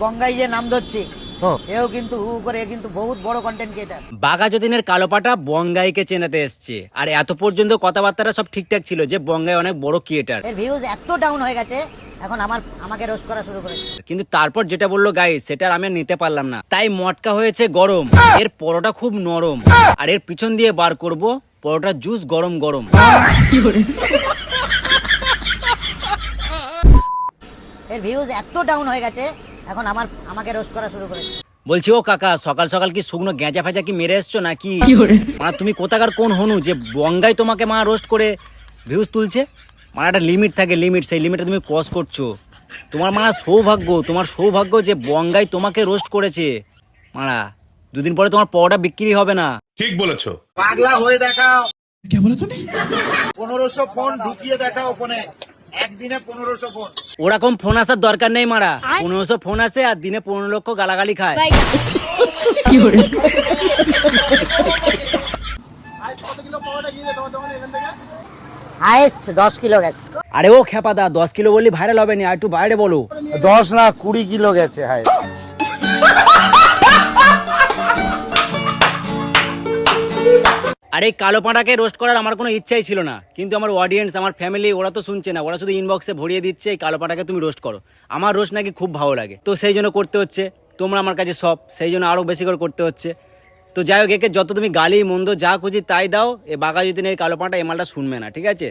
বঙ্গাই যে নাম ধরছি এও কিন্তু হু করে কিন্তু বহুত বড় কন্টেন্ট ক্রিয়েটার। বাঘাযতীনের কালোপাটা বঙ্গাইকে চেনাতে এসছে, আর এত পর্যন্ত কথাবার্তাটা সব ঠিকঠাক ছিল যে বঙ্গাই অনেক বড় ক্রিয়েটার। এর ভিউজ এত ডাউন হয়ে গেছে এখন আমাকে রোস্ট করা শুরু করেছে। কিন্তু তারপর যেটা বললো গাইস সেটা আর আমি আর নিতে পারলাম না, তাই মটকা হয়েছে গরম। এর পরোটা খুব নরম, আর এর পিছন দিয়ে বার করব পরোটার জুস গরম গরম। এর ভিউজ এত ডাউন হয়ে গেছে এখন আমাকে রোস্ট করা শুরু করেছে। বলছি ও কাকা, সকাল সকাল কি শুকনো গেঁজা ফেজা কি মেরে এসছো নাকি? মানে তুমি কোথাকার কোন হনু যে বঙ্গাই তোমাকে মা রোস্ট করে ভিউজ তুলছে? মানে একটা লিমিট থাকে, লিমিট, সেই লিমিটে তুমি ক্রস করছো। তোমার মানে সৌভাগ্য যে বঙ্গাই তোমাকে রোস্ট করেছে। মারা দুদিন পরে তোমার পরোটা বিক্রি হবে না। ঠিক বলেছো। পাগলা হয়ে দেখাও। কে বলে তুমি? 1500 ফোন ঢুকিয়ে দেখাও ফোনে, একদিনে 1500 ফোন। ওরকম ফোন আসার দরকার নেই মারা, 1500 ফোন আসে আর দিনে 15 লক্ষ গালাগালি খায়। হাইস্ট 10 কিলো গেছে। আরে ও খেপাদা, 10 কিলো বললি ভাইরাল হবে না, আর একটু বাইরে বলো। 10 না 20 কিলো গেছে। হাই আর এই কালো পাঁটাকে রোস্ট করার আমার কোনো ইচ্ছাই ছিল না, কিন্তু আমার অডিয়েন্স, আমার ফ্যামিলি ওরা তো শুনছে না, ওরা শুধু ইনবক্সে ভরিয়ে দিচ্ছে এই কালো পাঁটাকে তুমি রোস্ট করো। আমার রোস্ট নাকি খুব ভালো লাগে, তো সেই জন্য করতে হচ্ছে। তোমরা আমার কাছে সব, সেই জন্য আরো বেশি করে করতে হচ্ছে। তো যাই হোক, একে যত তুমি গালি মন্দ যা খুঁজি তাই দাও, এ বাঘাযতীনের এই কালো পাঁটা এই মালটা শুনবে না, ঠিক আছে?